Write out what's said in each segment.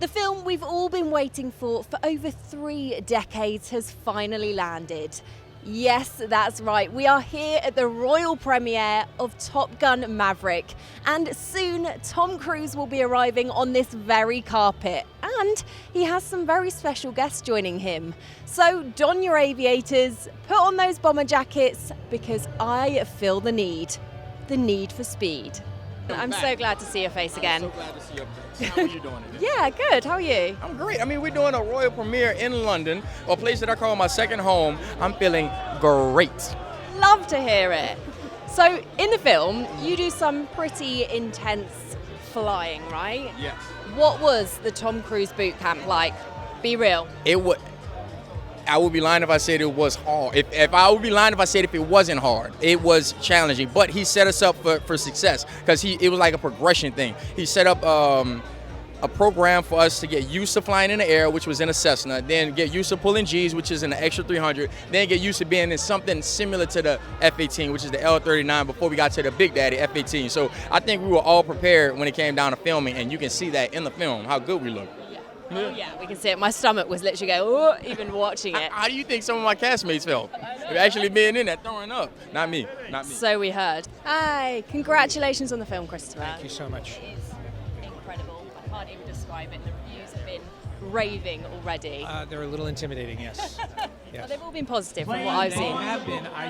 The film we've all been waiting for over 3 decades has finally landed. Yes, that's right. We are here at the royal premiere of Top Gun Maverick, and soon Tom Cruise will be arriving on this very carpet, and he has some very special guests joining him. So don your aviators, put on those bomber jackets, because I feel the need for speed. I'm so glad to see your face again. I'm so glad to see your face. How are you doing today? Yeah, good. How are you? I'm great. I mean, we're doing a royal premiere in London, a place that I call my second home. I'm feeling great. Love to hear it. So, in the film, you do some pretty intense flying, right? Yes. What was the Tom Cruise boot camp like? Be real. I would be lying if I said it was hard. If I would be lying if I said if it wasn't hard. It was challenging, but he set us up for success because it was like a progression thing. He set up a program for us to get used to flying in the air, which was in a Cessna, then get used to pulling G's, which is in the extra 300, then get used to being in something similar to the F-18, which is the L-39, before we got to the Big Daddy F-18. So I think we were all prepared when it came down to filming, and you can see that in the film, how good we look. Oh, yeah, we can see it. My stomach was literally going, oh, even watching it. How do you think some of my castmates felt? Actually being in there, throwing up. Not me. So we heard. Hi, congratulations on the film, Christopher. Thank you so much. It is incredible. I can't even describe it. The reviews have been raving already. They're a little intimidating, yes. Well, Yes. they've all been positive from what I've They seen. have been. I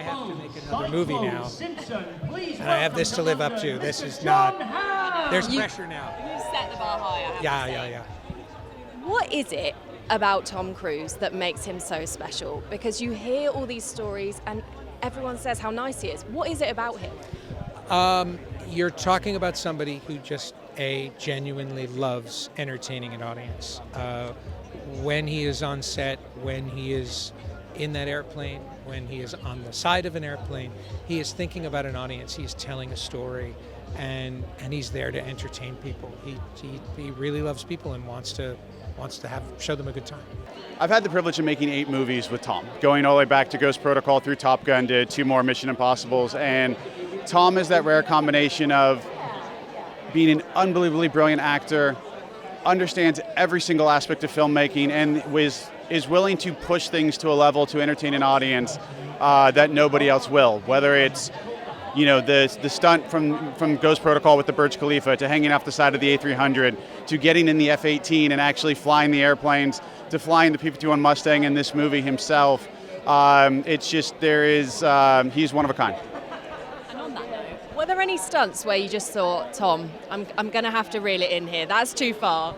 have to make another movie now, and I have this to live up to. This is not. There's pressure now. You set the bar high, I have to say. Yeah. What is it about Tom Cruise that makes him so special? Because you hear all these stories and everyone says how nice he is. What is it about him? You're talking about somebody who just genuinely loves entertaining an audience. When he is on set, when he is in that airplane, when he is on the side of an airplane, he is thinking about an audience. He is telling a story, and he's there to entertain people. He really loves people and wants to show them a good time. I've had the privilege of making 8 movies with Tom, going all the way back to Ghost Protocol through Top Gun, did 2 more Mission Impossibles, and Tom is that rare combination of being an unbelievably brilliant actor, understands every single aspect of filmmaking, and is willing to push things to a level to entertain an audience that nobody else will, whether it's the stunt from Ghost Protocol with the Burj Khalifa, to hanging off the side of the A300, to getting in the F-18 and actually flying the airplanes, to flying the P-51 Mustang in this movie himself. It's just, he's one of a kind. And on that note, were there any stunts where you just thought, Tom, I'm going to have to reel it in here, that's too far?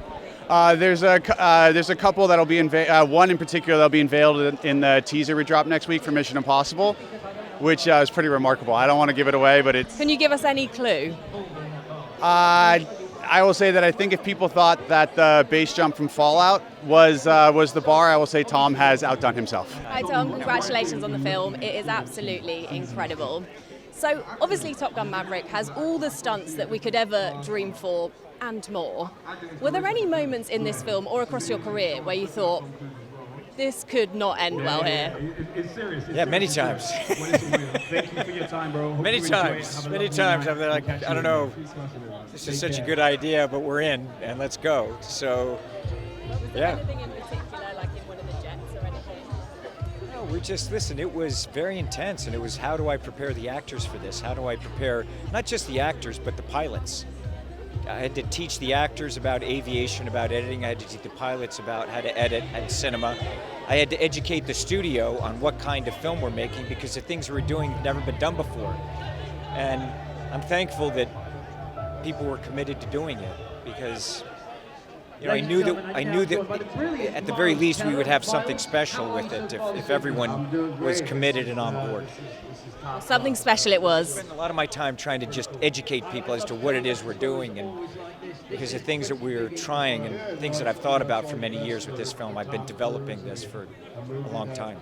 There's a couple that'll be one in particular that'll be unveiled in the teaser we drop next week for Mission Impossible, which is pretty remarkable. I don't want to give it away, but it's... Can you give us any clue? I will say that I think if people thought that the base jump from Fallout was the bar, I will say Tom has outdone himself. Hi Tom, congratulations on the film. It is absolutely incredible. So obviously Top Gun Maverick has all the stunts that we could ever dream for and more. Were there any moments in this film or across your career where you thought, this could not end well here? Yeah, many times. Many times. I'm like, I don't know, this is such a good idea, but we're in, and let's go. So, Was there anything in particular, like in one of the jets or anything? No, listen, it was very intense, and it was, how do I prepare the actors for this? How do I prepare not just the actors, but the pilots? I had to teach the actors about aviation, about editing. I had to teach the pilots about how to edit and cinema. I had to educate the studio on what kind of film we're making, because the things we were doing had never been done before. And I'm thankful that people were committed to doing it, because I knew that at the very least we would have something special with it if everyone was committed and on board. Something special it was. I spent a lot of my time trying to just educate people as to what it is we're doing, and because the things that we're trying and things that I've thought about for many years with this film. I've been developing this for a long time.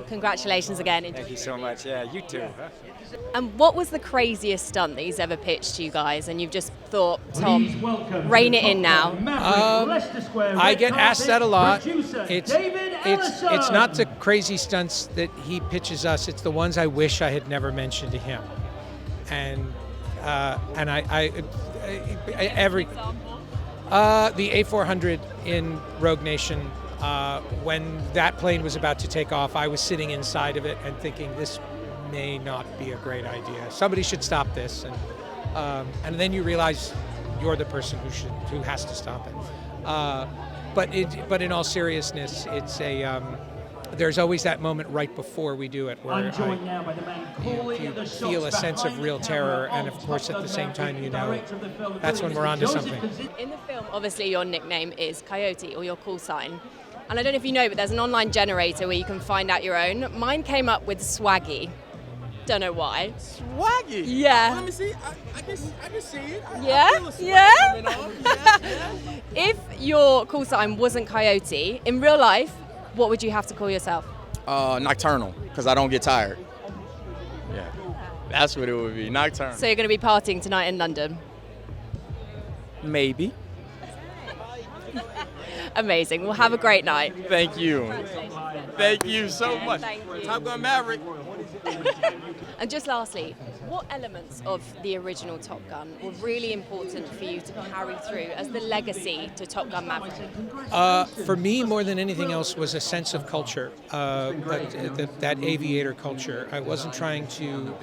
Congratulations again. Thank you so much. Yeah, you too. And what was the craziest stunt that he's ever pitched to you guys, and you've just thought, Tom, rein it in now? I get asked that a lot. It's not the crazy stunts that he pitches us. It's the ones I wish I had never mentioned to him. And I every The A400 in Rogue Nation, when that plane was about to take off, I was sitting inside of it and thinking, this may not be a great idea. Somebody should stop this. And then you realize you're the person who has to stop it. But in all seriousness, it's there's always that moment right before we do it where you feel a sense of real terror, and of course at the same time that's when we're onto something. In the film, obviously your nickname is Coyote, or your call sign. And I don't know if you know, but there's an online generator where you can find out your own. Mine came up with Swaggy. Don't know why. Swaggy? Yeah. Let me see. I can see it. Yeah? If your call sign wasn't Coyote, in real life, what would you have to call yourself? Nocturnal, because I don't get tired. Yeah. That's what it would be, nocturnal. So you're going to be partying tonight in London? Maybe. Amazing. Well, have a great night. Thank you. Thank you so much. Thank you. Top Gun Maverick. And just lastly, what elements of the original Top Gun were really important for you to carry through as the legacy to Top Gun Maverick? For me, more than anything else, was a sense of culture, that aviator culture. I wasn't trying to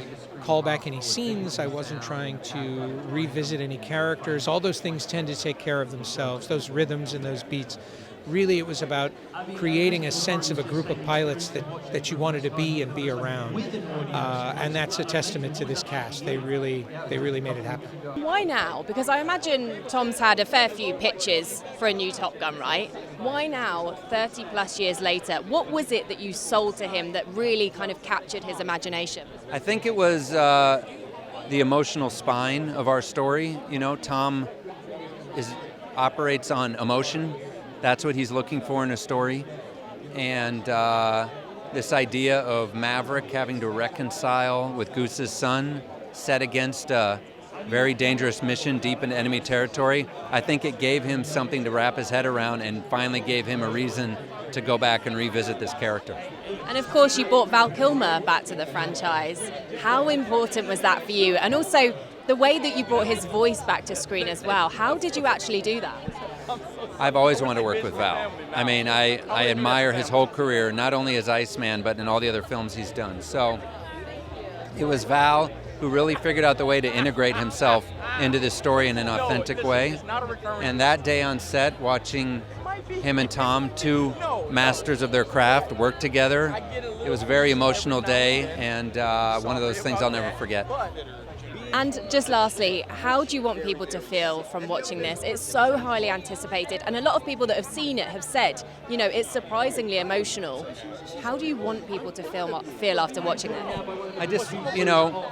call back any scenes. I wasn't trying to revisit any characters. All those things tend to take care of themselves, those rhythms and those beats. Really, it was about creating a sense of a group of pilots that you wanted to be and be around. And that's a testament to this cast. They really made it happen. Why now? Because I imagine Tom's had a fair few pitches for a new Top Gun, right? Why now, 30 plus years later? What was it that you sold to him that really kind of captured his imagination? I think it was the emotional spine of our story. You know, Tom operates on emotion. That's what he's looking for in a story. And this idea of Maverick having to reconcile with Goose's son, set against a very dangerous mission deep into enemy territory, I think it gave him something to wrap his head around and finally gave him a reason to go back and revisit this character. And of course, you brought Val Kilmer back to the franchise. How important was that for you? And also, the way that you brought his voice back to screen as well. How did you actually do that? I've always wanted to work with Val. I mean, I admire his whole career, not only as Iceman, but in all the other films he's done. So it was Val who really figured out the way to integrate himself into this story in an authentic way. And that day on set, watching him and Tom, two masters of their craft, work together, it was a very emotional day, and one of those things I'll never forget. And just lastly, how do you want people to feel from watching this? It's so highly anticipated, and a lot of people that have seen it have said, you know, it's surprisingly emotional. How do you want people to feel after watching it? I just, you know,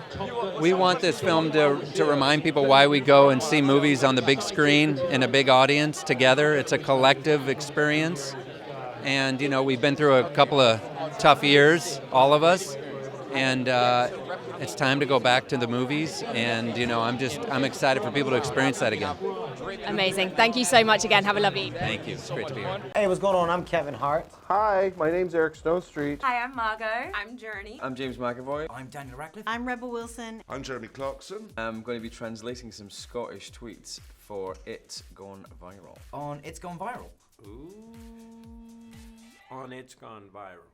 we want this film to remind people why we go and see movies on the big screen in a big audience together. It's a collective experience. And, you know, we've been through a couple of tough years, all of us. And it's time to go back to the movies, and you know, I'm excited for people to experience that again. Amazing. Thank you so much again. Have a lovely evening. Thank you. It's great to be here. Hey, what's going on? I'm Kevin Hart. Hi, my name's Eric Stonestreet. Hi, I'm Margot. I'm Journey. I'm James McAvoy. I'm Daniel Radcliffe. I'm Rebel Wilson. I'm Jeremy Clarkson. I'm going to be translating some Scottish tweets for It's Gone Viral. On It's Gone Viral. Ooh. On It's Gone Viral.